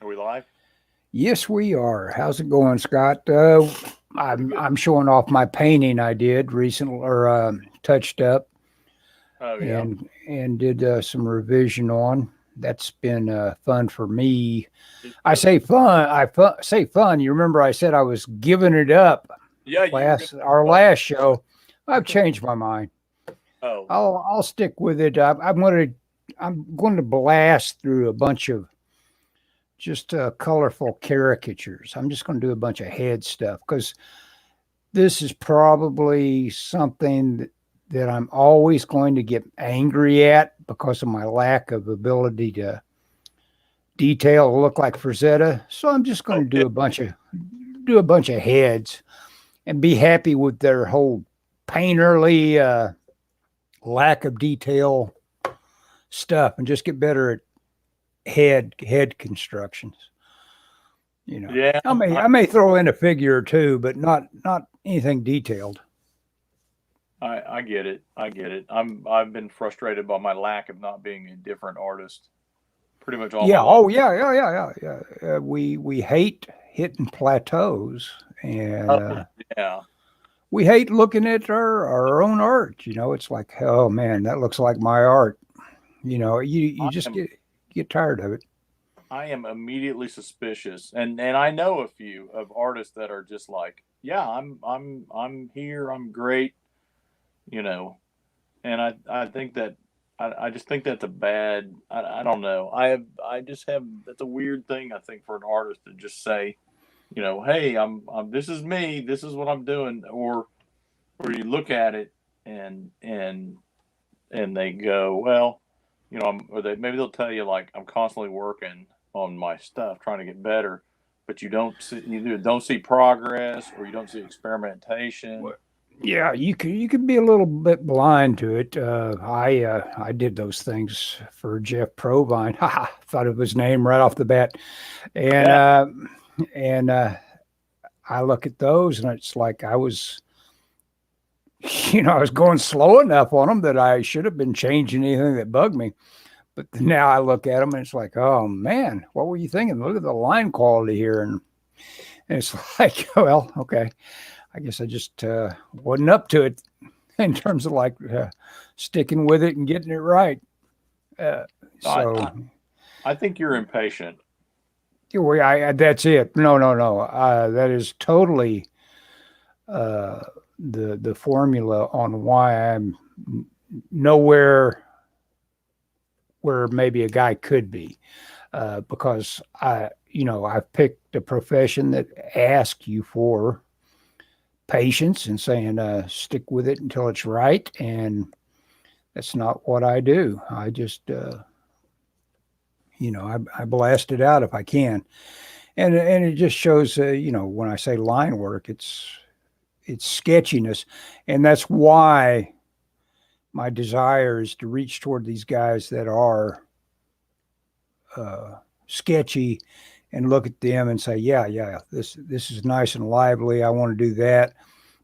Are we live? Yes, we are. How's it going, Scott? Pretty I'm good. I'm showing off my painting I did recently, or touched up, Oh yeah. and did some revision on. That's been fun for me. It, I say fun. Say fun. You remember I said I was giving it up yeah, you were gonna last our give up. last show. I've changed my mind. Oh, I'll stick with it. I'm going to blast through a bunch of just colorful caricatures. I'm just going to do a bunch of head stuff because this is probably something that I'm always going to get angry at because of my lack of ability to detail look like Frazetta. So I'm just going to okay. do a bunch of heads and be happy with their whole painterly lack of detail stuff and just get better at head constructions. Yeah, I may throw in a figure or two, but not anything detailed. I get it. I get it. I've been frustrated by my lack of not being a different artist pretty much all my Yeah. life. Oh, yeah. We hate hitting plateaus, and Oh yeah. we hate looking at our own art. It's like, oh man, that looks like my art. You I just am get tired of it. I am immediately suspicious, and I know a few of artists that are just like, yeah, I'm here. I'm great. You know, and I think that I just think that's a bad. I don't know. I just have that's a weird thing. I think for an artist to just say, hey, I'm this is me. This is what I'm doing, or you look at it and and and they go, well, or they maybe they'll tell you like I'm constantly working on my stuff, trying to get better, but you don't see progress or you don't see experimentation. Yeah, you could be a little bit blind to it. I did those things for Jeff Provine. Haha, thought of his name right off the bat, and Yeah, uh, and I look at those and it's like I was, I was going slow enough on them that I should have been changing anything that bugged me. But now I look at them and it's like, oh man, what were you thinking? Look at the line quality here, and it's like, well, okay, I guess I just wasn't up to it in terms of like sticking with it and getting it right. Uh, I, so I I think you're impatient. that's it. No, no, no. That is totally uh, the formula on why I'm nowhere where maybe a guy could be. Because I've picked a profession that asks you for patience and saying stick with it until it's right, and that's not what I do. I just I blast it out if I can, and it just shows when I say line work, it's sketchiness, and that's why my desire is to reach toward these guys that are sketchy and look at them and say, yeah, this is nice and lively. I want to do that,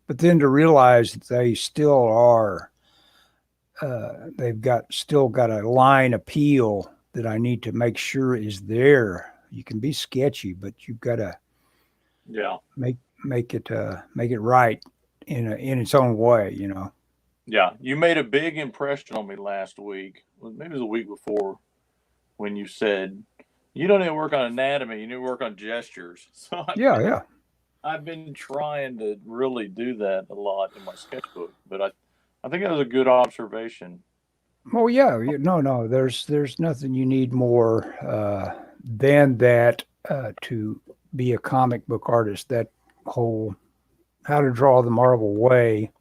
but then to realize that they still are, they've got still got a line appeal that I need to make sure is there. You can be sketchy, but you've got to Yeah, make make it right in its own way. yeah. You made a big impression on me last week. Well, maybe it was a week before when you said you don't need to work on anatomy. You need to work on gestures. So Yeah, yeah. I've been trying to really do that a lot in my sketchbook, but I think that was a good observation. Oh yeah, no, no. There's nothing you need more than that to be a comic book artist. That whole how to draw the Marvel way.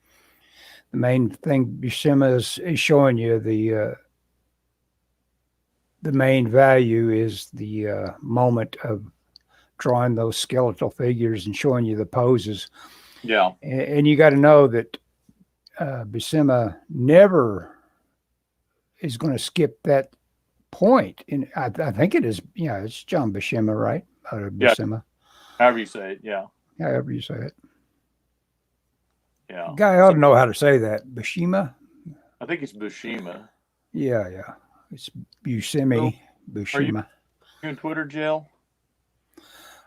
The main thing Buscema is showing you the main value is the moment of drawing those skeletal figures and showing you the poses. Yeah, And you got to know that Buscema never is going to skip that point. And I think it is, it's John Buscema, right? yeah. Buscema, However you say it, yeah, however you say it. yeah. Guy ought So to know how to say that. Buscema? I think it's Bushima. Yeah, yeah. It's So Buscemi, are you Buscema. in Twitter jail?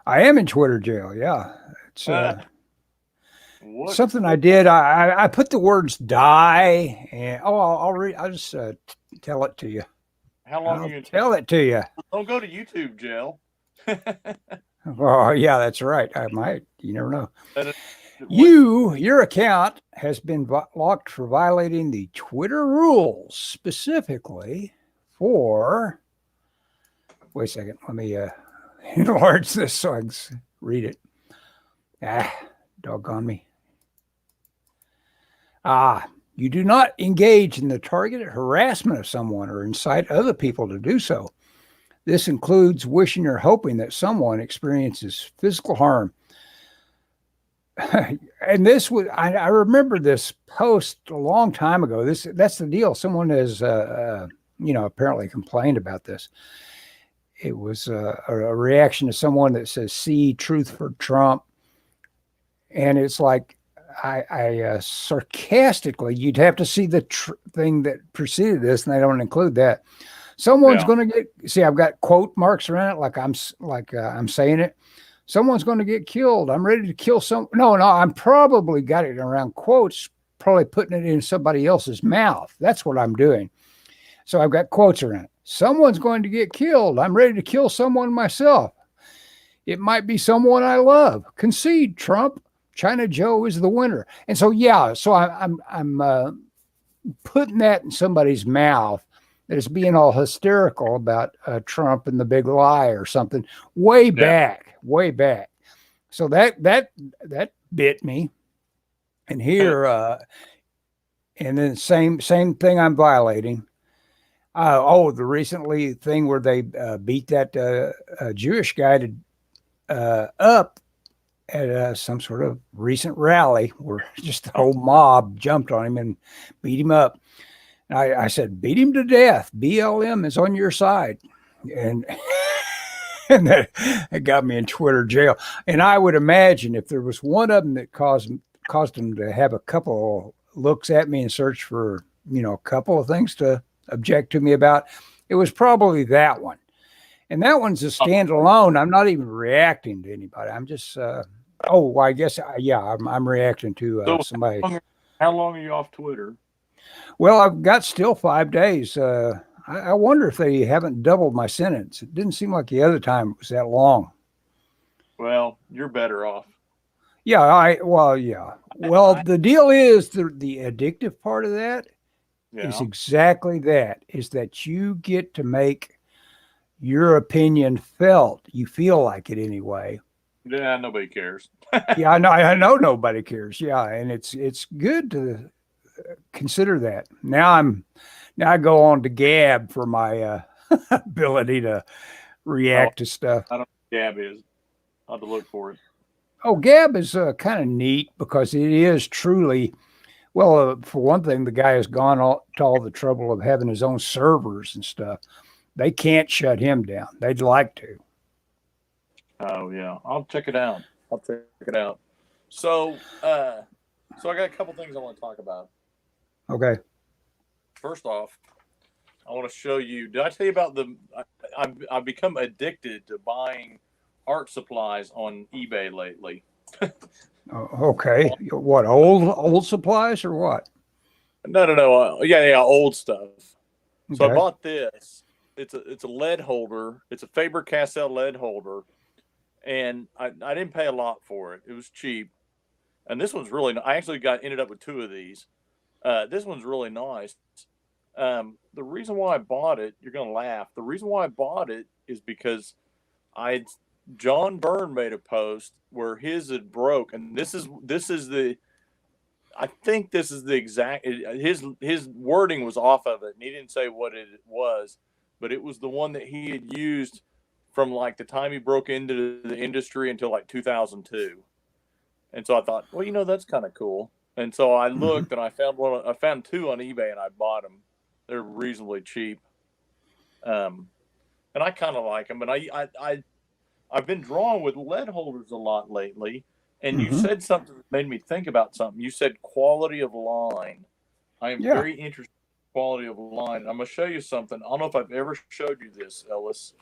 I am in Twitter jail. Yeah, it's What? something I did. I put the words "die" and I'll read. I'll just tell it to you. How long are I'll you in? tell it to you. Don't go to YouTube jail. Oh yeah, that's right. I might. You never know. That is, what? Your account has been locked for violating the Twitter rules, specifically for. Wait a second. Let me enlarge this so I can read it. Doggone me. You do not engage in the targeted harassment of someone or incite other people to do so. This includes wishing or hoping that someone experiences physical harm. And this was, I remember this post a long time ago. That's the deal. Someone has, apparently complained about this. It was a reaction to someone that says, "See truth for Trump." And it's like, I sarcastically, you'd have to see the thing that preceded this, and they don't include that. Someone's going to see. I've got quote marks around it, like I'm saying it. Someone's going to get killed. I'm ready to kill some. No, I'm probably got it around quotes, probably putting it in somebody else's mouth. That's what I'm doing. So I've got quotes around it. Someone's going to get killed. I'm ready to kill someone myself. It might be someone I love. Concede, Trump. China Joe is the winner. And so, so I'm putting that in somebody's mouth that is being all hysterical about Trump and the big lie or something way back. So that bit me. And here, and then same thing I'm violating. The recently thing where they beat that Jewish guy up at some sort of recent rally where just the whole mob jumped on him and beat him up. And I said, beat him to death. BLM is on your side. And and that got me in Twitter jail. And I would imagine if there was one of them that caused them to have a couple looks at me and search for, a couple of things to object to me about, it was probably that one. And that one's a standalone. I'm not even reacting to anybody. I'm just, I guess, I'm reacting to somebody. How long are you off Twitter? Well, I've got still 5 days. I wonder if they haven't doubled my sentence. It didn't seem like the other time it was that long. Well, you're better off. Yeah, Well, the deal is the addictive part of that is exactly that, is that you get to make your opinion felt. You feel like it anyway. Yeah, nobody cares. Yeah, I know nobody cares. Yeah, and it's good to consider that. Now I go on to Gab for my ability to react to stuff. I don't know what Gab is. I'll have to look for it. Oh, Gab is kind of neat because it is truly, for one thing, the guy has gone to all the trouble of having his own servers and stuff. They can't shut him down. They'd like to. Oh yeah, I'll check it out. So, I got a couple things I want to talk about. Okay. First off, I want to show you. Did I tell you about I've become addicted to buying art supplies on eBay lately. Okay. What, old supplies or what? No. Yeah, old stuff. Okay. So I bought this. It's a lead holder. It's a Faber-Castell lead holder, and I didn't pay a lot for it. It was cheap, and this one's really. I actually ended up with 2 of these. This one's really nice. The reason why I bought it, you're gonna laugh. The reason why I bought it is because John Byrne made a post where his had broke, and this is the. I think this is the exact. His wording was off of it, and he didn't say what it was, but it was the one that he had used from like the time he broke into the industry until like 2002. And so I thought, well, that's kind of cool. And so I looked and I found 2 on eBay and I bought them. They're reasonably cheap. And I kind of like them. And I've been drawn with lead holders a lot lately. And you said something that made me think about something. You said quality of line. I am very interested in quality of line. I'm going to show you something. I don't know if I've ever showed you this, Ellis.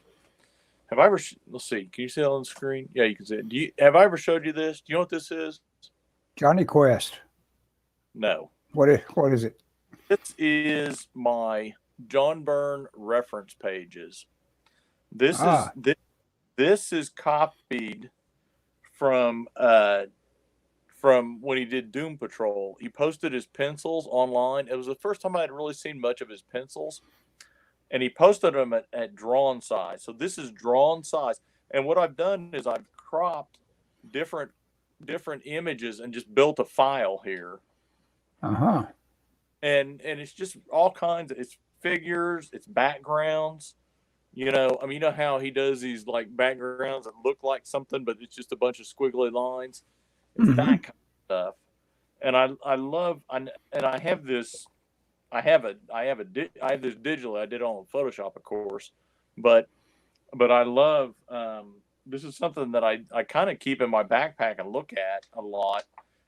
have I ever? Let's see. Can you see it on the screen? Yeah, you can see it. Have I ever showed you this? Do you know what this is? Johnny Quest. No. What is it? This is my John Byrne reference pages. This is Ah, this is copied from when he did Doom Patrol. He posted his pencils online. It was the first time I had really seen much of his pencils, and he posted them at drawn size. So this is drawn size, and what I've done is I've cropped different images and just built a file here. uh-huh. And it's just all kinds of, it's figures, it's backgrounds. I mean, you know how he does these like backgrounds that look like something, but it's just a bunch of squiggly lines. It's that Mm-hmm. kind of stuff. And I love, and I have this, I have this digitally. I did it on Photoshop, of course, but I love, this is something that I kind of keep in my backpack and look at a lot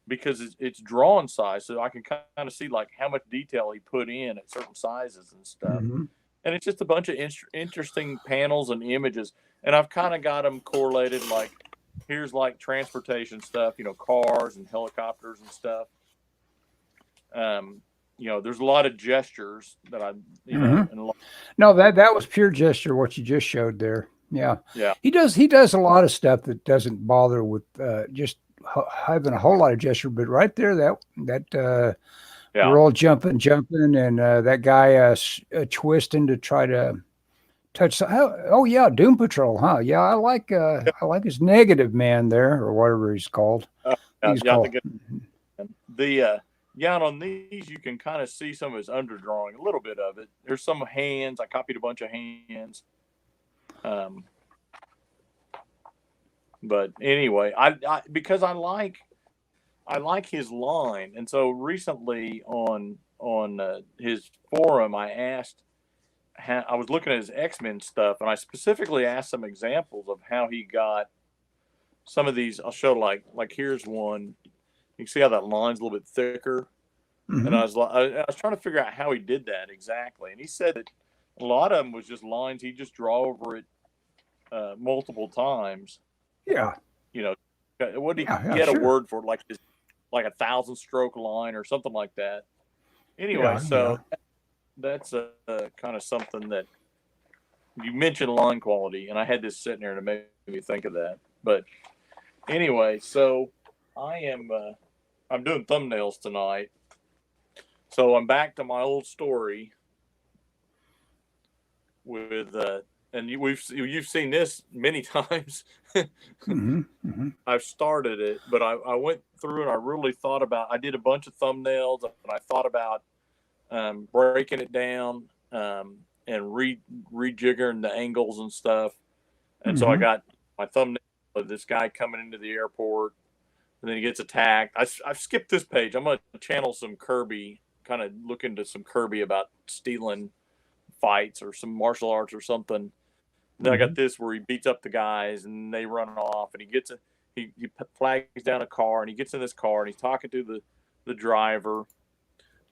because it's drawn size. So I can kind of see like how much detail he put in at certain sizes and stuff. Mm-hmm. And it's just a bunch of interesting panels and images. And I've kind of got them correlated. Like here's like transportation stuff, cars and helicopters and stuff. There's a lot of gestures that Mm-hmm. and No, that was pure gesture. What you just showed there. Yeah, yeah, he does a lot of stuff that doesn't bother with just having a whole lot of gesture. But right there, that yeah. girl jumping, and that guy twisting to try to touch. Oh yeah, Doom Patrol, huh? Yeah, I like his negative man there or whatever he's called. Yeah, He's yeah, I called. think yeah, and on these you can kind of see some of his underdrawing, a little bit of it. There's some hands. I copied a bunch of hands. Um, but anyway, because I like his line, and so recently on his forum, I asked. I was looking at his X-Men stuff, and I specifically asked some examples of how he got some of these. I'll show like here's one. You can see how that line's a little bit thicker. And Mm-hmm. I was trying to figure out how he did that exactly. And he said that a lot of them was just lines he just draw over it multiple times. Yeah, You know, what he yeah, had a sure. word for it, like a 1,000 stroke line or something like that. Anyway, Yeah, yeah. so that's kind of something that you mentioned line quality, and I had this sitting there to make me think of that. But anyway, so I'm doing thumbnails tonight. So I'm back to my old story with and you've seen this many times. Mm-hmm. Mm-hmm. I've started it, but I went through and I really thought about. I did a bunch of thumbnails and I thought about breaking it down and rejiggering the angles and stuff. And so I Mm-hmm. got my thumbnail of this guy coming into the airport, and then he gets attacked. I've skipped this page. I'm going to channel some Kirby, kind of look into some Kirby about stealing fights or some martial arts or something. Then I Mm-hmm. got this where he beats up the guys and they run off, and he flags down a car, and he gets in this car and he's talking to the driver,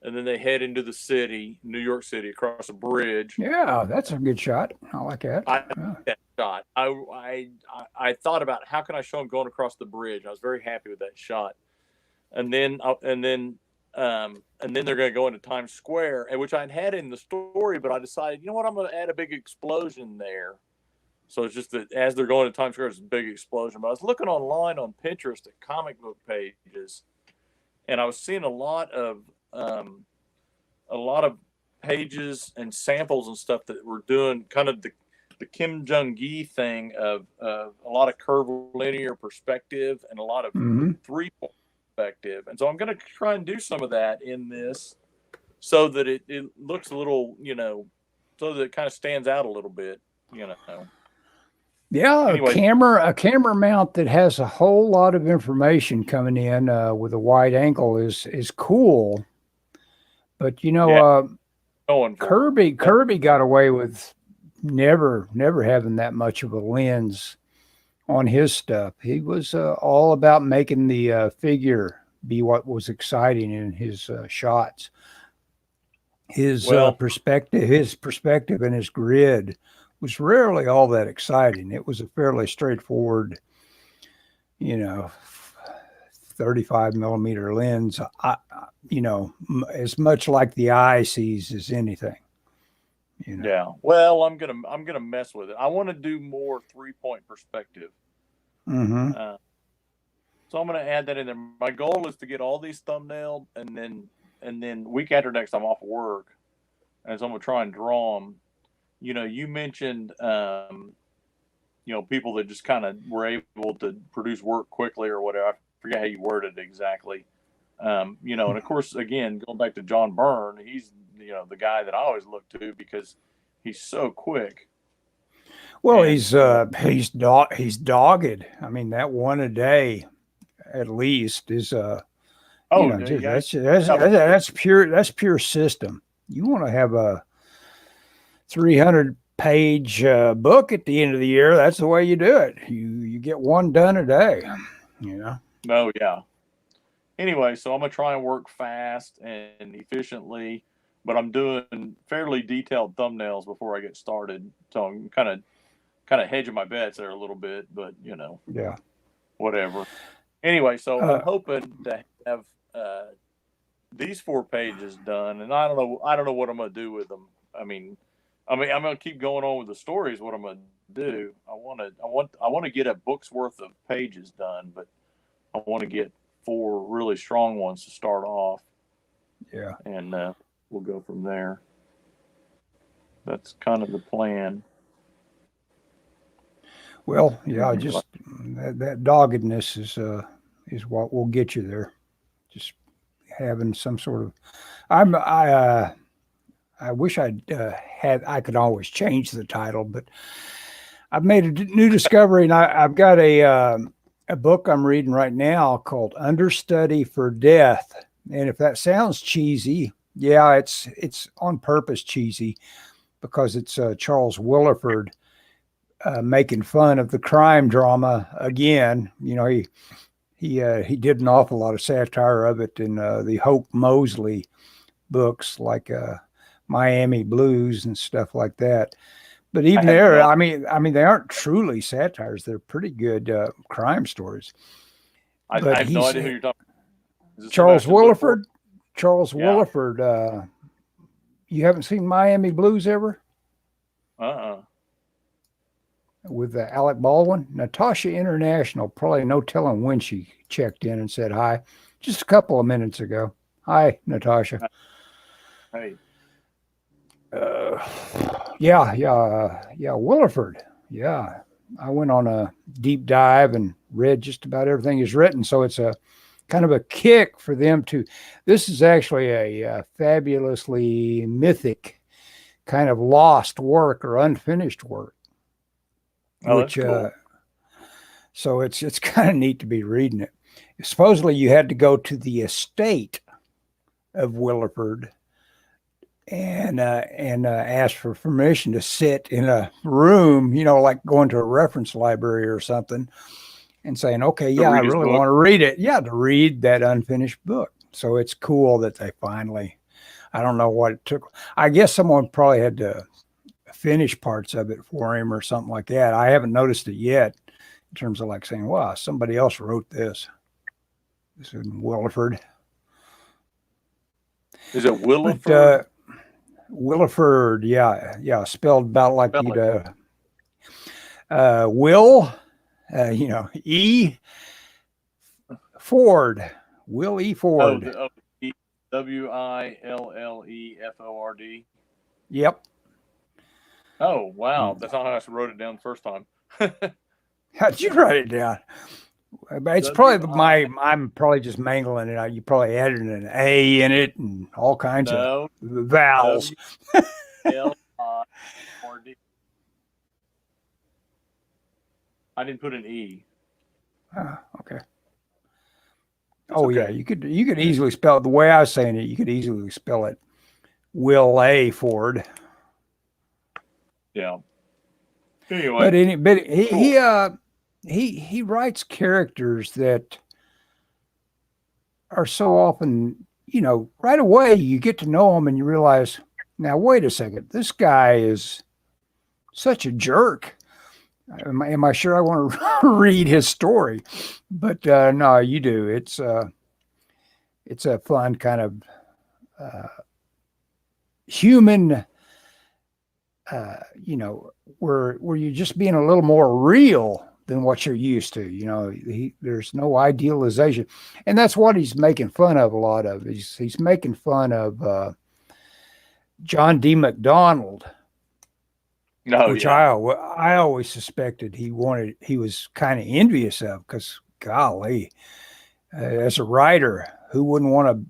and then they head into the city, New York City, across a bridge. Yeah, that's a good shot. I like that. I Yeah. that shot. I thought about how can I show him going across the bridge. I was very happy with that shot, and then they're going to go into Times Square, which I'd had in the story, but I decided, you know what, I'm going to add a big explosion there. So it's just that as they're going to Times Square, it's a big explosion. But I was looking online on Pinterest at comic book pages, and I was seeing um, a lot of pages and samples and stuff that were doing kind of the Kim Jong Gi thing of a lot of curvilinear perspective and a lot of Mm-hmm. 3-point perspective. And so I'm going to try and do some of that in this so that it looks a little, so that it kind of stands out a little bit, you know. Yeah, Anyway, a camera mount that has a whole lot of information coming in with a wide angle is cool. But yeah, going for it. Kirby got away with never having that much of a lens on his stuff. He was all about making the figure be what was exciting in his shots. Well, His perspective and his grid was rarely all that exciting. It was a fairly straightforward, you know, 35 millimeter lens, as much like the eye sees as anything. Yeah. Well, I'm gonna mess with it. I want to do more 3-point perspective. Mm-hmm. So I'm gonna add that in there. My goal is to get all these thumbnailed, and then week after next I'm off work, and so I'm gonna try and draw them. You mentioned people that just kind of were able to produce work quickly or whatever. I forget how you worded it exactly. And of course, again, going back to John Byrne, he's the guy that I always look to because he's so quick. Well, he's dogged. I mean, that one a day at least is that's pure system. You want to have a 300-page book at the end of the year. That's the way you do it. You get one done a day. Oh yeah. Anyway, so I'm gonna try and work fast and efficiently, but I'm doing fairly detailed thumbnails before I get started. So I'm kind of hedging my bets there a little bit, but yeah, whatever. Anyway, so I'm hoping to have these 4 pages done, and I don't know what I'm gonna do with them. I mean, I'm gonna keep going on with the stories. What I'm gonna do? I want to get a book's worth of pages done, but I want to get 4 really strong ones to start off. Yeah, and we'll go from there. That's kind of the plan. Well, yeah, just that doggedness is what will get you there. Just having some sort of. I wish I'd had. I could always change the title, but I've made a new discovery, and I've got a book I'm reading right now called Understudy for Death. And if that sounds cheesy, yeah, it's on purpose cheesy because it's Charles Willeford making fun of the crime drama again. He did an awful lot of satire of it in the Hope Mosley books, like Miami Blues and stuff like that. But even there, I mean, they aren't truly satires. They're pretty good crime stories. I have no idea who you're talking about. Charles Willeford. Charles Willeford. You haven't seen Miami Blues ever? With Alec Baldwin. Natasha International, probably no telling when she checked in and said hi. Just a couple of minutes ago. Hi, Natasha. Hey. Willeford. Yeah. I went on a deep dive and read just about everything he's written. So it's a kind of a kick for them to. This is actually a fabulously mythic kind of lost work or unfinished work. That's cool. So it's kind of neat to be reading it. Supposedly you had to go to the estate of Willeford and ask for permission to sit in a room, like going to a reference library or something, and saying, okay, I really want to read it. Yeah, to read that unfinished book. So it's cool that they finally, I don't know what it took. I guess someone probably had to finish parts of it for him or something like that. I haven't noticed it yet in terms of like saying, wow, somebody else wrote this. This is Willeford. Is it Willeford? Willeford, yeah, spelled about like you'd Will, E. Ford, Will E. Ford. Willeford. Yep. Oh wow, that's not how I wrote it down the first time. How'd you write it down? It's probably I'm probably just mangling it out. You probably added an A in it and all kinds of vowels. Willeford. I didn't put an E. Okay. Yeah, you could easily spell it the way I was saying it. You could easily spell it Will A. Ford. Yeah. Anyway, but he writes characters that are so often, right away you get to know him and you realize, now wait a second, this guy is such a jerk. Am I sure I want to read his story? But no, you do. It's a fun kind of human, where you're just being a little more real than what you're used to. There's no idealization, and that's what he's making fun of. A lot of he's making fun of John D. MacDonald, which I always suspected he was kind of envious of, because golly, as a writer, who wouldn't want to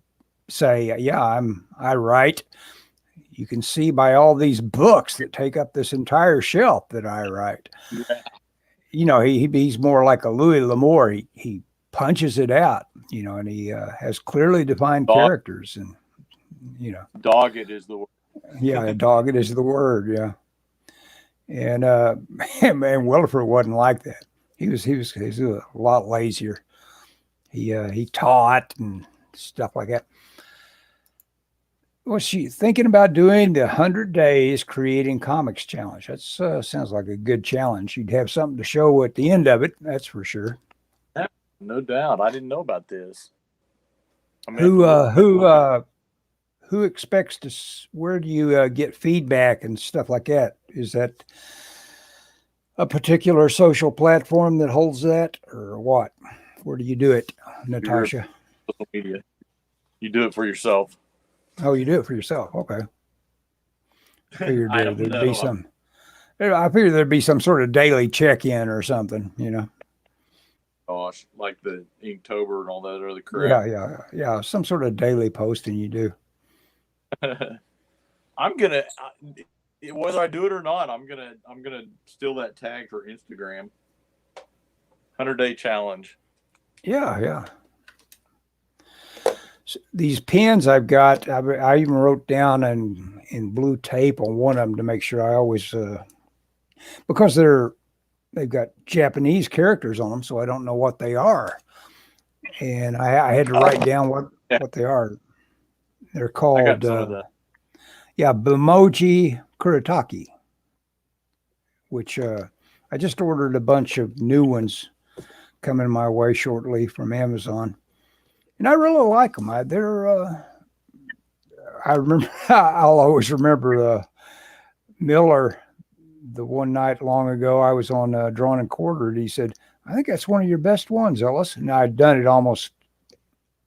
say, yeah, I write. You can see by all these books that take up this entire shelf that I write. Yeah. He's more like a Louis L'Amour. He punches it out, and he has clearly defined characters, and dogged is the word. Yeah, dogged is the word. Yeah. And and Williford wasn't like that. He was a lot lazier. He taught and stuff like that. Was she thinking about doing the 100 days creating comics challenge? That sounds like a good challenge. You'd have something to show at the end of it. That's for sure. No doubt. I didn't know about this. Who expects to? Where do you get feedback and stuff like that? Is that a particular social platform that holds that, or what? Where do you do it, Natasha? Social media. You do it for yourself. Oh, you do it for yourself. Okay. I figured there'd be some. I figured there'd be some sort of daily check-in or something. Gosh, like the Inktober and all that other crap. Yeah. Some sort of daily posting you do. I'm gonna, whether I do it or not, I'm gonna steal that tag for Instagram. 100-day challenge. Yeah. So these pens I've got, I even wrote down in blue tape on one of them to make sure I always, because they've got Japanese characters on them, so I don't know what they are, and I had to write down what they are. They're called, Bimoji Kuretake, which I just ordered a bunch of new ones coming my way shortly from Amazon, and I really like them. I remember, I'll always remember Miller. The one night long ago, I was on Drawn and Quartered. He said, "I think that's one of your best ones, Ellis." And I'd done it almost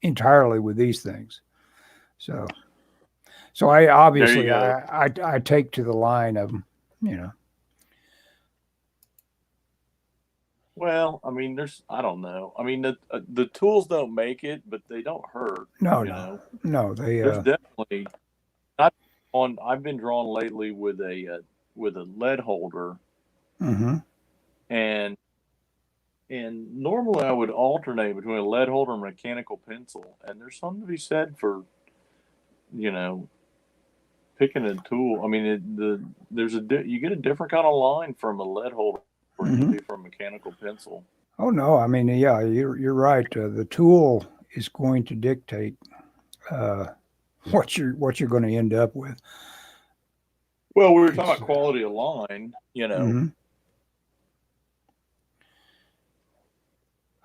entirely with these things. So I obviously I take to the line of them, Well, I mean, I don't know. I mean, the tools don't make it, but they don't hurt. No. There's definitely. I've been drawn lately with a lead holder, mm-hmm. and normally I would alternate between a lead holder and a mechanical pencil, and there's something to be said for, picking a tool. I mean, you get a different kind of line from a lead holder than you do from a mechanical pencil. Oh no, I mean, yeah, you're right. The tool is going to dictate what you're going to end up with. Well, we were talking about quality of line, Mm-hmm.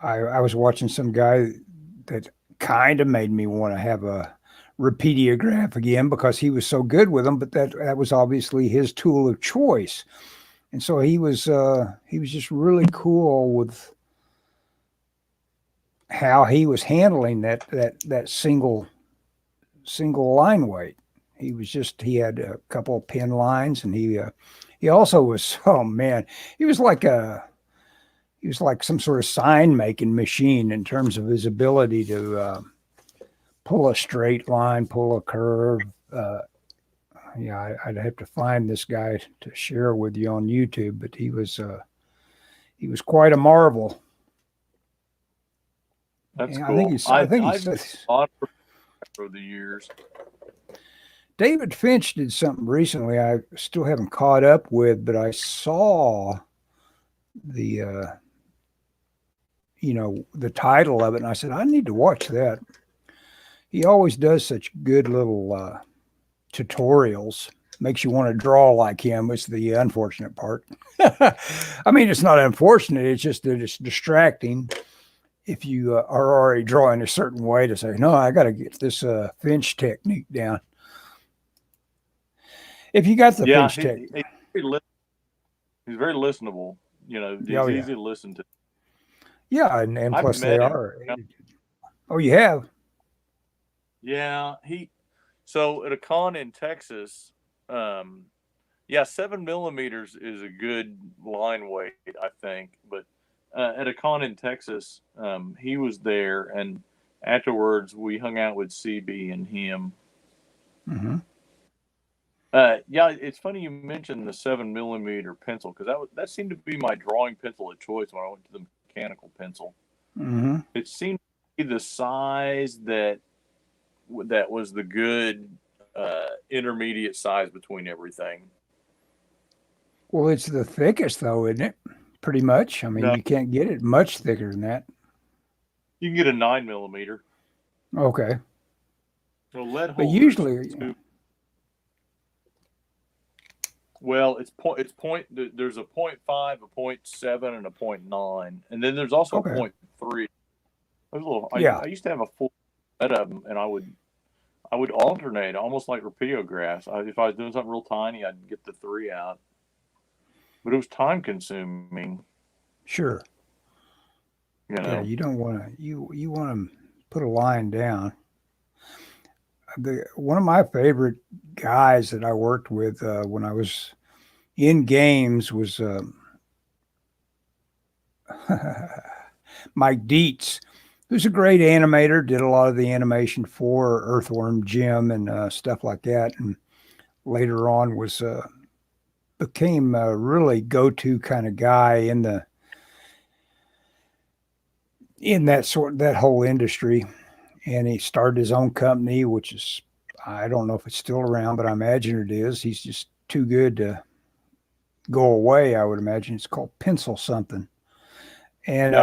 I was watching some guy that kind of made me want to have a Repeatograph again because he was so good with them, but that was obviously his tool of choice. And so he was just really cool with how he was handling that single line weight. He had a couple of pin lines, and he also was, oh man, he was like some sort of sign making machine in terms of his ability to pull a straight line, pull a curve. I'd have to find this guy to share with you on YouTube, but he was quite a marvel. That's cool. I think he's over the years. David Finch did something recently I still haven't caught up with, but I saw the the title of it, and I said, I need to watch that. He always does such good little tutorials makes you want to draw like him. It's the unfortunate part. I mean, it's not unfortunate. It's just that it's distracting if you are already drawing a certain way to say, no, I got to get this Finch technique down. If you got the Finch technique. He's very listenable. You know, he's easy to listen to. Yeah, and plus they are. Oh, you have? Yeah, so at a con in Texas, 7mm is a good line weight, I think. But at a con in Texas, he was there, and afterwards we hung out with CB and him. Mm-hmm. It's funny you mentioned the 7mm pencil, because that seemed to be my drawing pencil of choice when I went to the mechanical pencil. Mm-hmm. It seemed to be the size that was the good intermediate size between everything. Well, it's the thickest, though, isn't it? Pretty much. I mean, no, you can't get it much thicker than that. You can get a 9mm. Okay. So lead holders. But usually. Well, there's a 0.5, a 0.7, and a 0.9, and then there's also a 0.3. There's a little. I used to have a full set of them, and I would alternate, almost like Radiographs. If I was doing something real tiny, I'd get the 3 out, but it was time consuming. Sure. You know. Yeah, you don't want to. You want to put a line down. One of my favorite guys that I worked with when I was in games was Mike Dietz, who's a great animator, did a lot of the animation for Earthworm Jim and stuff like that. And later on became a really go-to kind of guy in that whole industry. And he started his own company, which is, I don't know if it's still around, but I imagine it is. He's just too good to go away, I would imagine. It's called Pencil something. And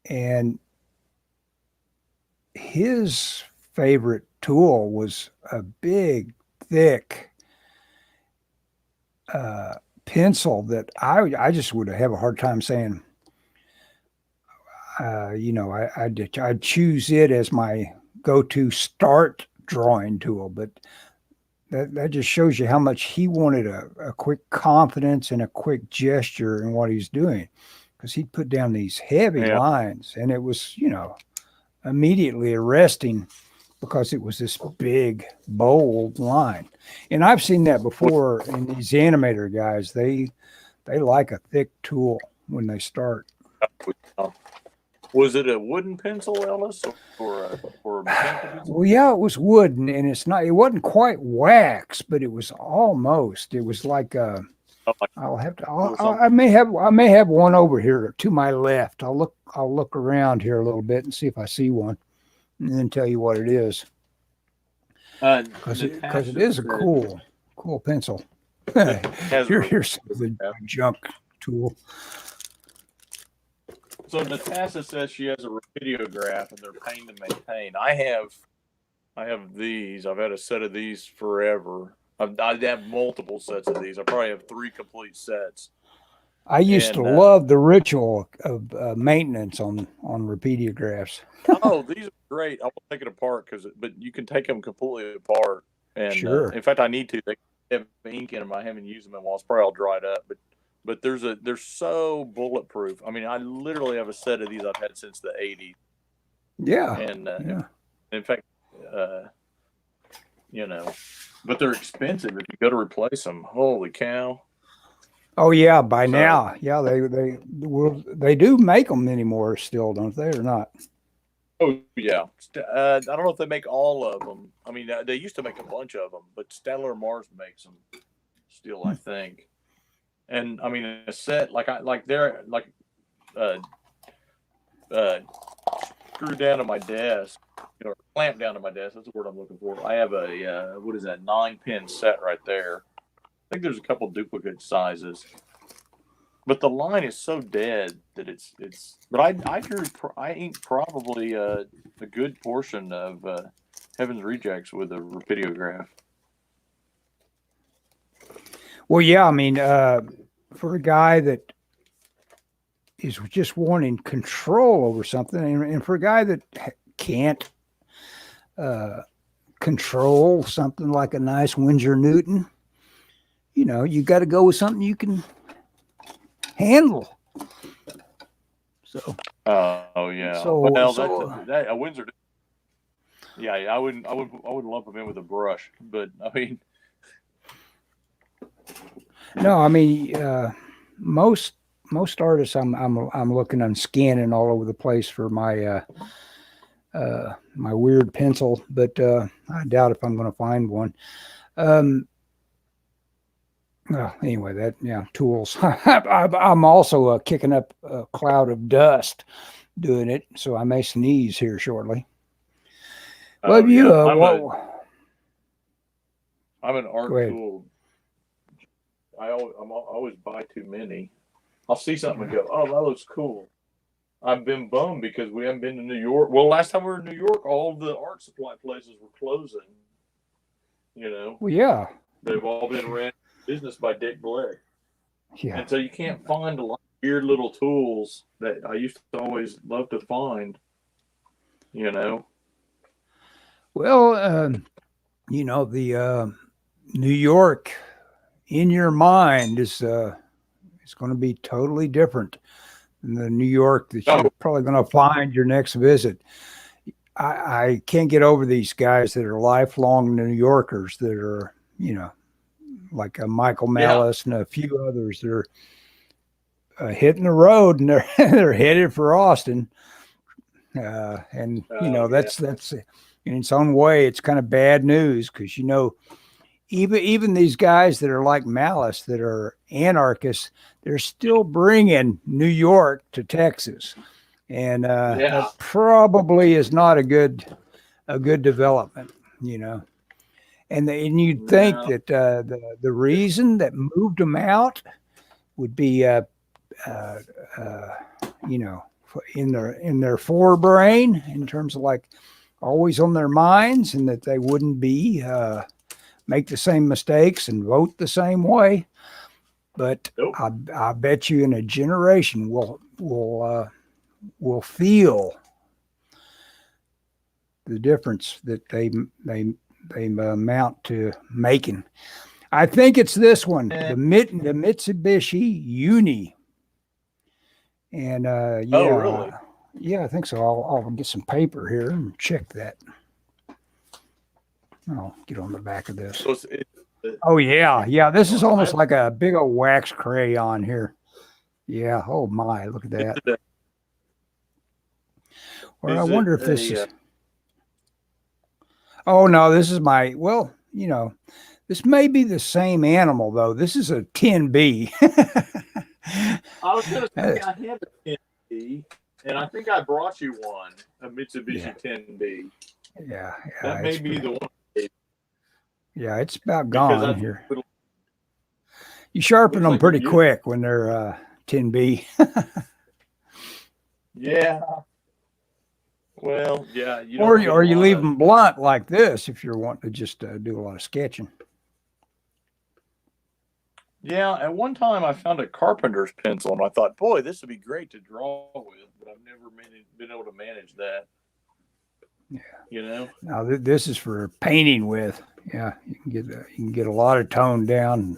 and his favorite tool was a big, thick pencil that I just would have a hard time saying. I'd choose it as my go-to start drawing tool, but that just shows you how much he wanted a quick confidence and a quick gesture in what he's doing, because he'd put down these heavy lines, and it was, immediately arresting because it was this big, bold line. And I've seen that before in these animator guys. They like a thick tool when they start. Was it a wooden pencil, Ellis, or a mechanical pencil? Well, yeah, it was wooden, and it wasn't quite wax, but it was almost. It was like I may have one over here to my left. I'll look around here a little bit and see if I see one, and then tell you what it is. Because it is a cool pencil. Here's some of the junk tool. So Natasha says she has a Radiograph and they're pain to maintain. I have these. I've had a set of these forever. I have multiple sets of these. I probably have 3 complete sets. I used to love the ritual of maintenance on Radiographs. Oh, these are great. I won't take it apart but you can take them completely apart. And sure. In fact, I need to. They have ink in them. I haven't used them in a while. It's probably all dried up, but they're so bulletproof. I mean, I literally have a set of these I've had since the 80s. Yeah. And in fact, but they're expensive if you go to replace them. Holy cow! Oh yeah, now, yeah, they do make them anymore still, don't they, or not? Oh yeah, I don't know if they make all of them. I mean, they used to make a bunch of them, but Stellar Mars makes them still, I think. And I mean, a set screwed down to my desk, or clamped down to my desk. That's the word I'm looking for. I have a 9-pin set right there. I think there's a couple duplicate sizes, but the line is so dead that it's. But I inked probably a good portion of Heaven's Rejects with a Radiograph. Well, yeah, I mean, for a guy that is just wanting control over something, and for a guy that can't control something like a nice Windsor Newton, you got to go with something you can handle. So. Oh yeah. Well, that a Windsor. Yeah, I wouldn't lump them in with a brush, but I mean. No, I mean most artists I'm looking, I'm scanning all over the place for my my weird pencil, but I doubt if I'm going to find one. Well, anyway, tools. I'm also kicking up a cloud of dust doing it, so I may sneeze here shortly. But you, I'm an art tool. I always buy too many. I'll see something and go, "Oh, that looks cool." I've been bummed because we haven't been to New York. Well, last time we were in New York, all the art supply places were closing. Well, yeah. They've all been ran business by Dick Blake. Yeah. And so you can't find a lot of weird little tools that I used to always love to find. Well, the New York in your mind is going to be totally different than the New York that you're probably going to find your next visit. I can't get over these guys that are lifelong New Yorkers that are, like Michael Malice and a few others that are hitting the road and they're headed for Austin. That's in its own way, it's kind of bad news because, even these guys that are like Malice that are anarchists, they're still bringing New York to Texas. And that probably is not a good development, And you'd think that the reason that moved them out would be, in their forebrain in terms of like always on their minds, and that they wouldn't be make the same mistakes and vote the same way. But I bet you in a generation we'll feel the difference that they amount to making. I think it's this one, the Mitsubishi Uni. And really? Yeah, I think so. I'll get some paper here and check that. I'll get on the back of this. So oh yeah. This is almost like a big old wax crayon here. Yeah. Oh my, look at that. Or I wonder if this is. Oh no, this is my. Well, this may be the same animal though. This is a 10B. I was going to say I have a 10B, and I think I brought you one, a Mitsubishi 10B. Yeah. That may be the one. Yeah, it's about gone here. You sharpen them pretty quick when they're 10B. Yeah. Well, yeah. Or you leave them blunt like this if you're wanting to just do a lot of sketching. Yeah, at one time I found a carpenter's pencil, and I thought, boy, this would be great to draw with, but I've never been able to manage that. Yeah. Now this is for painting with. Yeah, you can get a lot of tone down.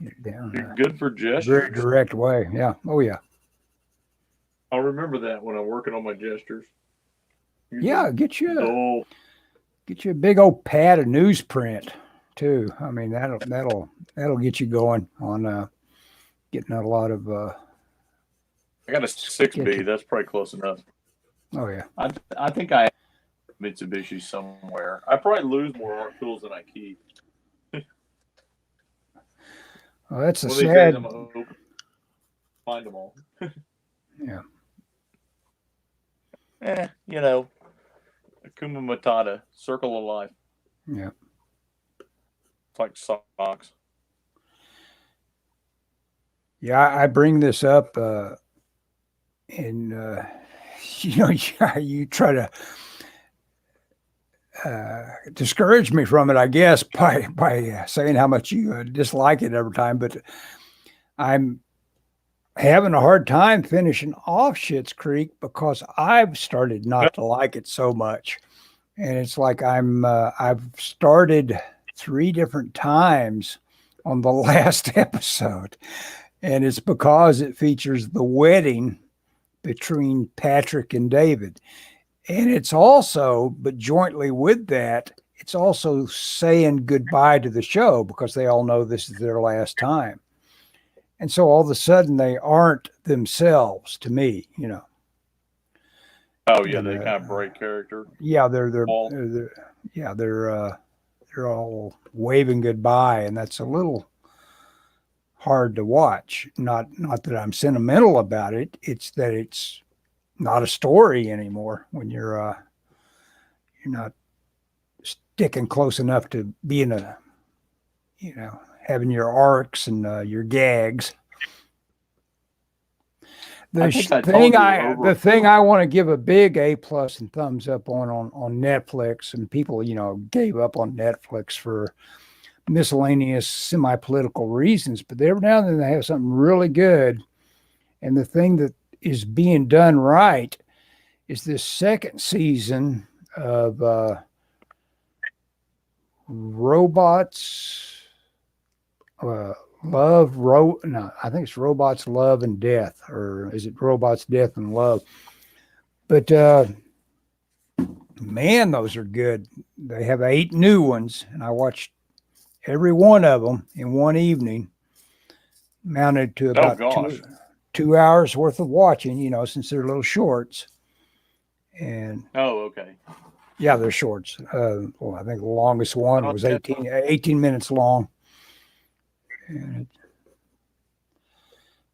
Get it down. You're good for gestures. Very direct way. Yeah. Oh yeah. I'll remember that when I'm working on my gestures. Get you a big old pad of newsprint too. I mean that'll get you going on getting a lot of. I got a 6B. That's probably close enough. Oh yeah. I think I have Mitsubishi somewhere. I probably lose more art tools than I keep. Well, that's a sad. Find them all. Yeah. Akuma Matata, circle of life. Yeah. It's like socks. Yeah, I bring this up, and you try to discouraged me from it, I guess, by saying how much you dislike it every time. But I'm having a hard time finishing off Schitt's Creek because I've started not to like it so much, and it's like I've started 3 different times on the last episode, and it's because it features the wedding between Patrick and David. And it's also, but jointly with that, it's also saying goodbye to the show because they all know this is their last time. And so all of a sudden they aren't themselves to me, you know. Oh yeah, And they kind of break character. yeah, Wall. they're all waving goodbye, and that's a little hard to watch. Not that I'm sentimental about it. It's that it's not a story anymore when you're not sticking close enough to being having your arcs and your gags. The thing I want to give a big A+ and thumbs up on Netflix, and people gave up on Netflix for miscellaneous semi-political reasons, but every now and then they have something really good, and the thing that is being done right is this second season of Robots I think it's Robots, Love, and Death, or is it Robots, Death, and Love? But man, those are good. They have 8 new ones, and I watched every one of them in one evening, mounted to about 2 hours worth of watching, since they're little shorts. And okay. Yeah, they're shorts. Well, I think the longest one was 18 minutes long.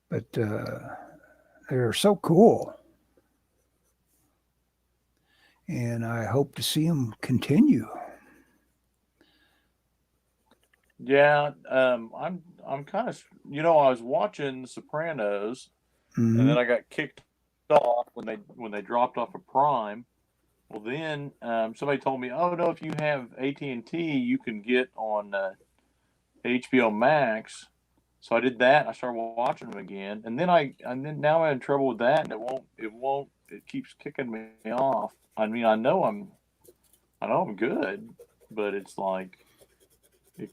But they're so cool. And I hope to see them continue. Yeah, I'm kind of, I was watching The Sopranos, and then I got kicked off when they dropped off of Prime. Well, then somebody told me, "Oh no, if you have AT&T, you can get on HBO Max." So I did that. I started watching them again, and then now I'm in trouble with that, and it keeps kicking me off. I mean, I know I'm good, but it's like and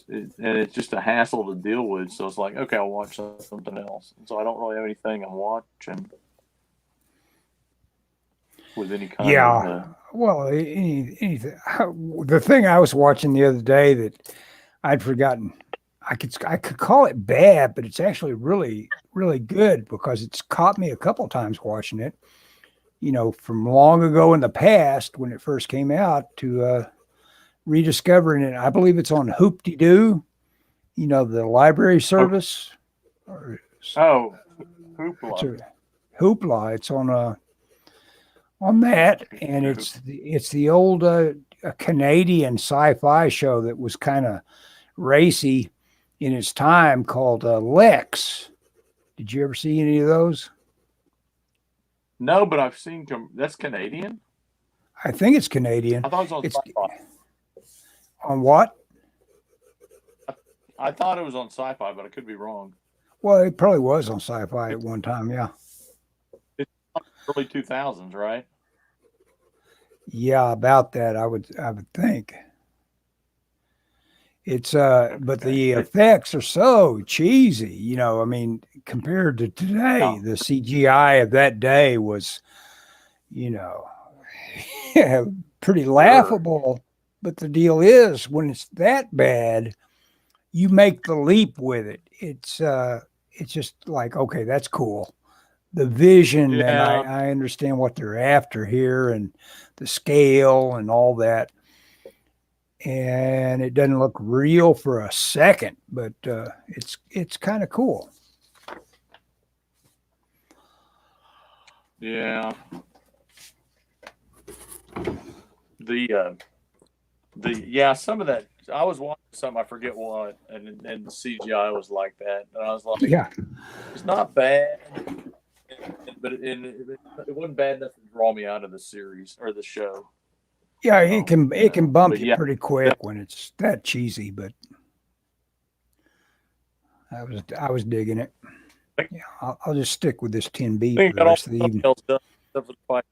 it's just a hassle to deal with. So it's like, okay, I'll watch something else. And so I don't really have anything I'm watching with any kind of. Well, anything. The thing I was watching the other day that I'd forgotten. I could call it bad, but it's actually really, really good because it's caught me a couple times watching it. From long ago in the past when it first came out to rediscovering it. I believe it's on Hoop-de-Doo, the library service. Hoopla. Hoopla. It's on that, and it's the old Canadian sci-fi show that was kind of racy in its time called Lex. Did you ever see any of those? No, but I've seen that's Canadian. I think it's Canadian. I thought it was on Sci-Fi. On what? I thought it was on Sci-Fi, but I could be wrong. Well, it probably was on Sci-Fi at one time. Yeah. It's early 2000s, right? Yeah, about that. I would think. It's but the effects are so cheesy, I mean, compared to today, the CGI of that day was, pretty laughable. But the deal is, when it's that bad, you make the leap with it. It's just like, okay, that's cool. The vision, and I understand what they're after here, and the scale and all that. And it doesn't look real for a second, but it's kind of cool. Yeah. Some of that, I was watching something, I forget what, and the CGI was like that, and I was like, yeah, it's not bad, but it wasn't bad enough to draw me out of the series or the show. Yeah, it can bump But you yeah, pretty quick when it's that cheesy, but I was digging it. I Yeah, I'll just stick with this 10B for think I the got all rest of the the evening. thumbnails done except for the fight.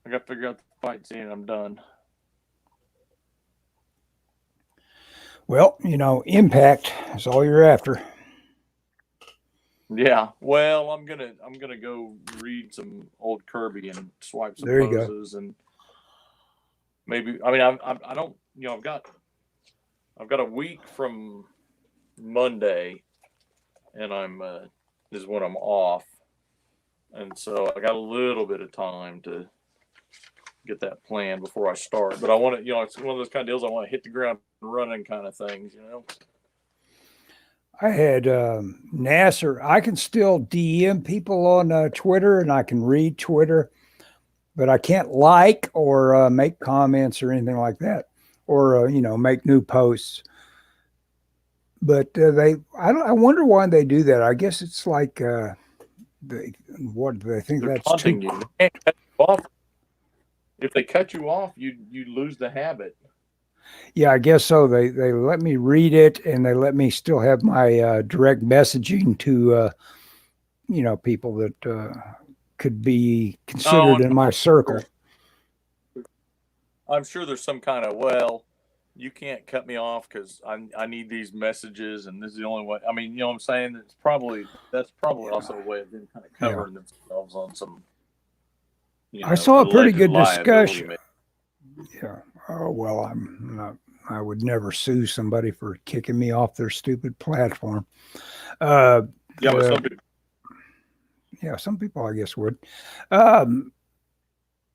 I got to figure out the fight scene and I'm done. Well, impact is all you're after. Yeah. Well, I'm gonna go read some old Kirby and swipe some There you go. poses and maybe. I mean, I don't. I've got a week from Monday, and is when I'm off, and so I got a little bit of time to get that planned before I start. But I want to, it's one of those kind of deals. I want to hit the ground running kind of things. I had Nasser. I can still DM people on Twitter, and I can read Twitter, but I can't like or make comments or anything like that, or make new posts. But I wonder why they do that. I guess it's like they think They're that's too. taunting you. They can't cut you off. If they cut you off, you lose the habit. Yeah, I guess so. They let me read it, and they let me still have my direct messaging to people that could be Oh, considered in my circle. I'm sure there's some kind of you can't cut me off because I need these messages and this is the only way. I mean, you know what I'm saying? That's probably Yeah, also a way of them kind of yeah. covering themselves on some I saw a pretty alleged good liability. discussion. Yeah. Oh well, I'm not. I would never sue somebody for kicking me off their stupid platform. Uh, Yeah, but some the people, yeah, some people I guess would. Um,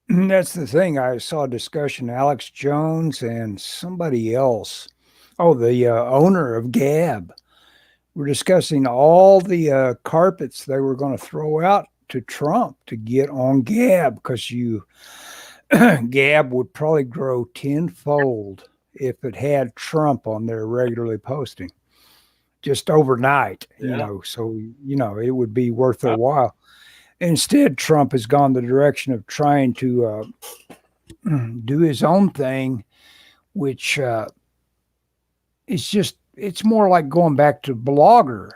that's the thing. I saw a discussion. Alex Jones and somebody else. Oh, the owner of Gab. We're discussing all the carpets they were going to throw out to Trump to get on Gab because Gab would probably grow tenfold if it had Trump on there regularly posting just overnight, yeah, so, it would be worth their while. Instead, Trump has gone the direction of trying to do his own thing, which it's more like going back to blogger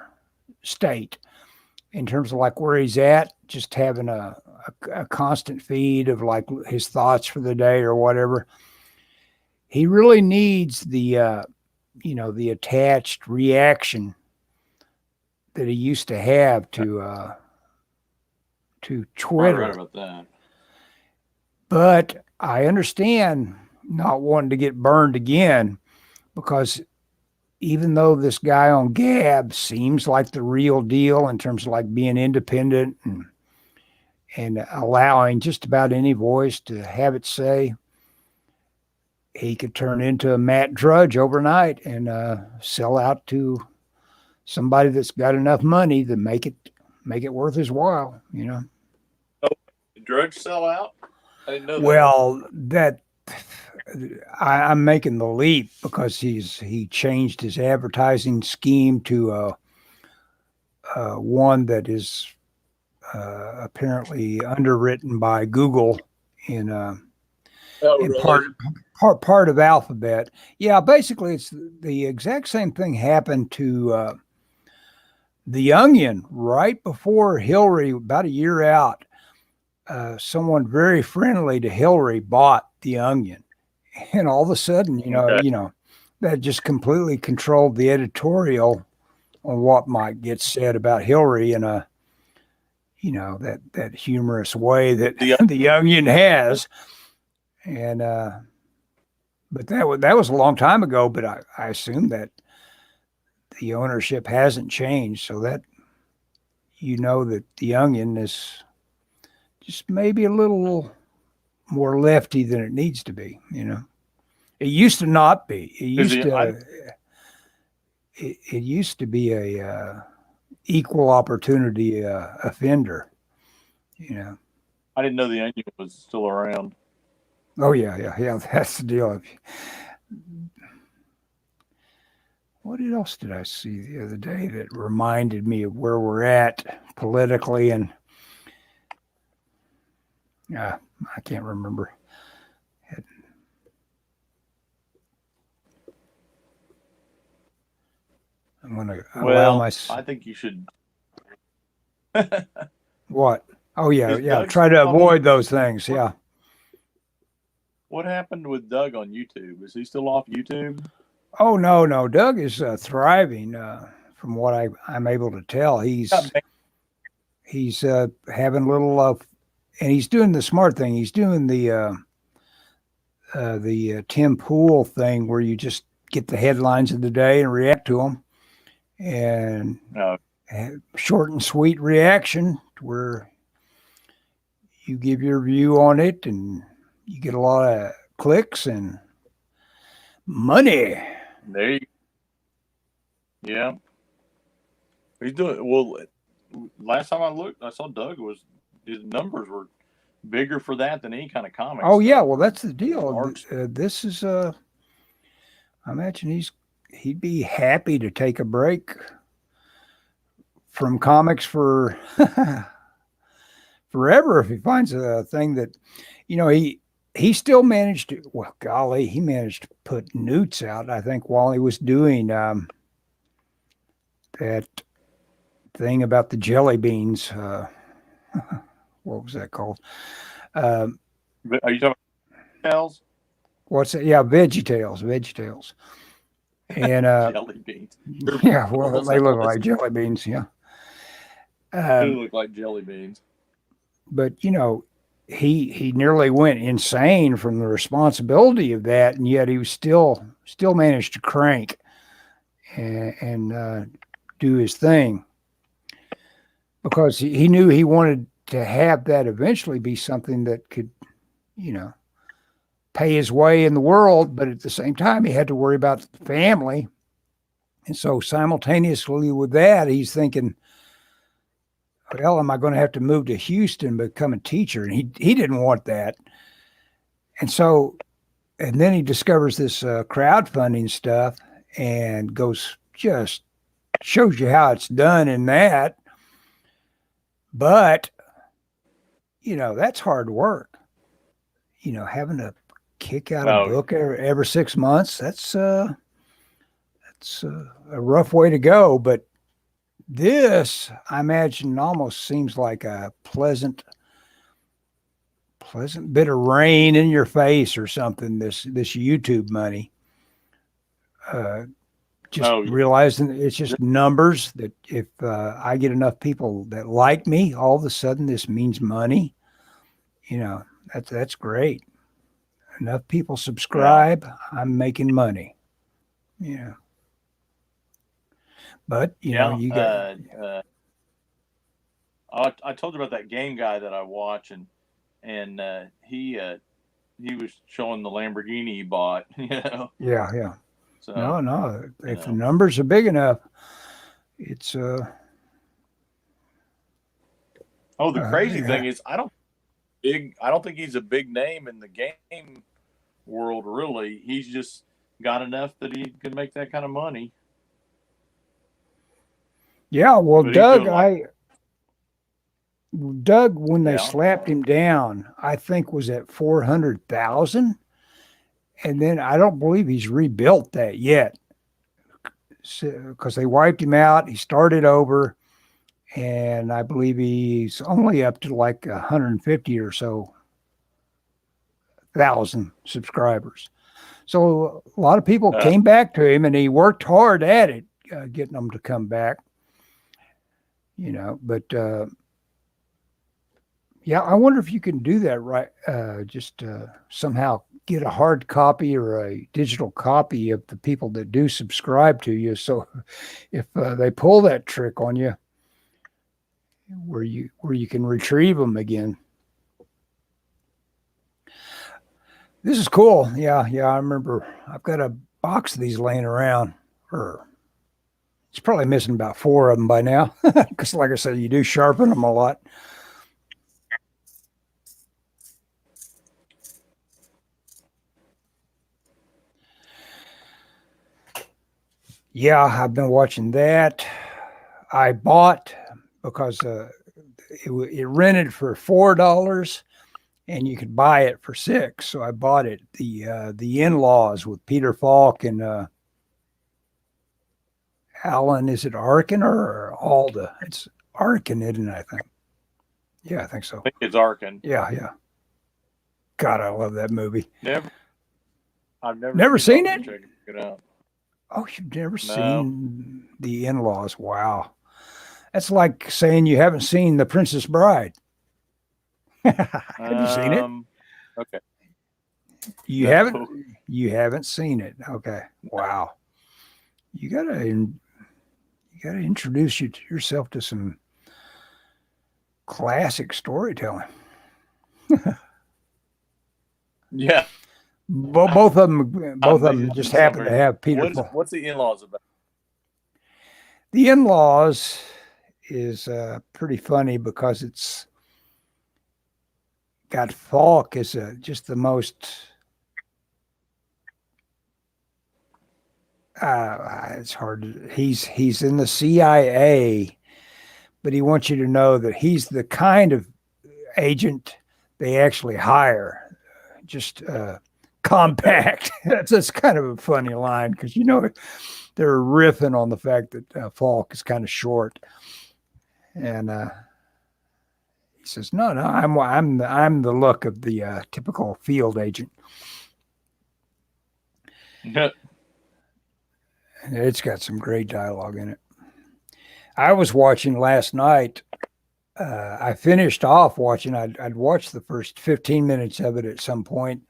state in terms of like where he's at, just having a constant feed of like his thoughts for the day or whatever. He really needs the attached reaction that he used to have to probably right Twitter. about that. But I understand not wanting to get burned again because even though this guy on Gab seems like the real deal in terms of like being independent and allowing just about any voice to have its say, he could turn into a Matt Drudge overnight and sell out to somebody that's got enough money to make it worth his while. Oh, did Drudge sell out? I didn't know that. Well, I'm making the leap because he changed his advertising scheme to one that is apparently underwritten by Google in Oh, in really? part of Alphabet. Yeah, basically, it's the exact same thing happened to The Onion right before Hillary, about a year out. Someone very friendly to Hillary bought The Onion, and all of a sudden, Okay. that just completely controlled the editorial on what might get said about Hillary in a that humorous way that The The Onion has. And but that was a long time ago. But I assume that the ownership hasn't changed, so that that The Onion is just maybe a little more lefty than it needs to be. It used to not be. It is used he? I to. It used to be a equal opportunity offender. You know. I didn't know the Onion was still around. Oh yeah, yeah, yeah. That's the deal. What else did I see the other day that reminded me of where we're at politically? And I can't remember. I'm going to allow Well, my I think you should. what? Oh yeah, Is yeah. Doug Try still to off avoid those YouTube? things. Yeah. What happened with Doug on YouTube? Is he still off YouTube? Oh no, no. Doug is thriving. From what I'm able to tell, Got he's having a little, and he's doing the smart thing. He's doing the Tim Pool thing where you just get the headlines of the day and react to them, and no. short and sweet reaction where you give your view on it and you get a lot of clicks and money. There you. Yeah, he's doing well. Last time I looked, I saw Doug was his numbers were bigger for that than any kind of comic Oh yeah, stuff. well that's the deal. Art. This is I imagine he'd be happy to take a break from comics for forever if he finds a thing that, he still managed to. Well, golly, he managed to put newts out. I think while he was doing that thing about the jelly beans. What was that called? Are you talking about Tales? What's it? Yeah, VeggieTales. VeggieTales. And Jelly beans. yeah, well, they look like jelly beans. Yeah. They look like jelly beans. But he nearly went insane from the responsibility of that, and yet he was still managed to crank and do his thing because he knew he wanted to have that eventually be something that could, pay his way in the world, but at the same time he had to worry about the family. And so simultaneously with that, he's thinking, well, am I going to have to move to Houston and become a teacher? And he didn't want that. And so, and then he discovers this crowdfunding stuff and just shows you how it's done in that. But, that's hard work. Having to kick out a book every 6 months, that's a rough way to go. But this, I imagine, almost seems like a pleasant bit of rain in your face or something. This YouTube money, realizing it's just numbers. That if I get enough people that like me, all of a sudden this means money. That's great. Enough people subscribe, I'm making money. Yeah. But you got. I told you about that game guy that I watch, and he was showing the Lamborghini he bought. Yeah, yeah. So no. If the numbers are big enough, it's Oh, the crazy thing is, I don't think he's a big name in the game world. Really, he's just got enough that he can make that kind of money. Yeah, well, Doug, when they slapped him down, I think was at 400,000, and then I don't believe he's rebuilt that yet, because they wiped him out. He started over, and I believe he's only up to like 150 or so thousand subscribers. So a lot of people came back to him, and he worked hard at it, getting them to come back. But yeah, I wonder if you can do that right. Just somehow get a hard copy or a digital copy of the people that do subscribe to you. So if they pull that trick on you, where you can retrieve them again. This is cool. Yeah. I remember I've got a box of these laying around. It's probably missing about 4 of them by now, because like I said, you do sharpen them a lot. Yeah, I've been watching that. I bought because it rented for $4 and you could buy it for $6. So I bought it. The In-Laws with Peter Falk and Alan, is it Arkin or Alda? It's Arkin, isn't it? I think. Yeah, I think so. I think it's Arkin. Yeah, yeah. God, I love that movie. I've Never seen it? Check it out. Oh, you've never seen The In-Laws? Wow. That's like saying you haven't seen The Princess Bride. Have you seen it? Okay. You haven't? You haven't seen it. Okay. Wow. You gotta introduce yourself to some classic storytelling. Yeah. Both of them just happen to have Peter. What's The In-Laws about? The In-Laws is pretty funny because it's got Falk as just the most. It's hard. He's in the CIA, but he wants you to know that he's the kind of agent they actually hire. Just compact. That's kind of a funny line because they're riffing on the fact that Falk is kind of short, and he says, "No, I'm the look of the typical field agent." And it's got some great dialogue in it. I was watching last night. I finished off watching. I'd watched the first 15 minutes of it at some point,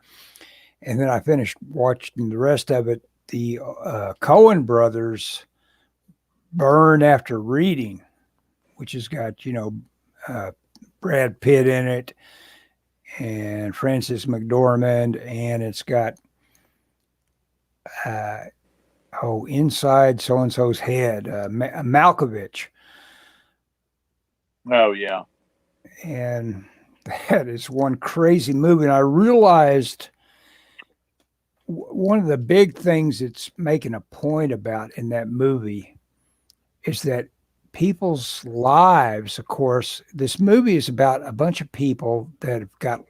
and then I finished watching the rest of it. The Coen brothers, Burn After Reading, which has got Brad Pitt in it and Frances McDormand, and it's got Inside So-and-so's Head, Malkovich. Oh, yeah. And that is one crazy movie. And I realized one of the big things it's making a point about in that movie is that people's lives, of course, this movie is about a bunch of people that have got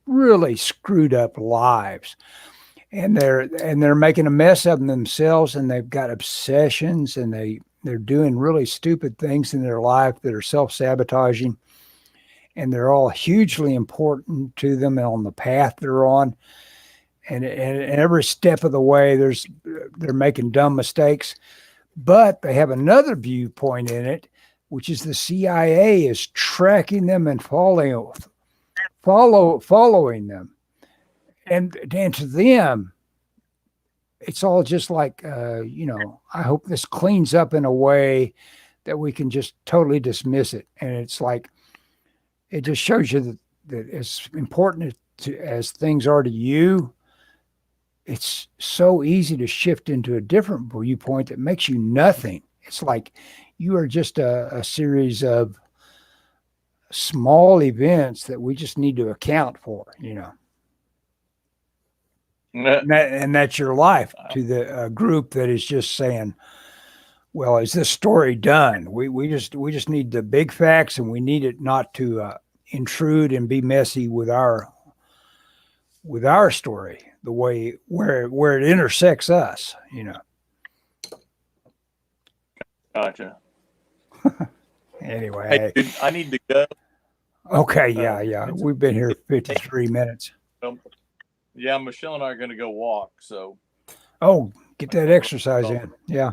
really screwed up lives. And they're making a mess of themselves, and they've got obsessions, and they're doing really stupid things in their life that are self-sabotaging, and they're all hugely important to them and on the path they're on. And every step of the way, they're making dumb mistakes. But they have another viewpoint in it, which is the CIA is tracking them and following them. And to them, it's all just like, I hope this cleans up in a way that we can just totally dismiss it. And it's like, it just shows you that as important as things are to you, it's so easy to shift into a different viewpoint that makes you nothing. It's like you are just a series of small events that we just need to account for, And that's your life to the group that is just saying, well, is this story done? We just need the big facts, and we need it not to intrude and be messy with our story, the way where it intersects us, Gotcha. Anyway, hey, dude, I need to go. Okay, yeah. We've been here 53 minutes. Yeah, Michelle and I are going to go walk. So, get that exercise in. Yeah.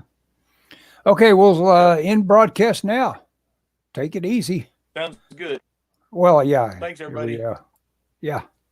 Okay, we'll end broadcast now. Take it easy. Sounds good. Well, yeah. Thanks, everybody. Yeah.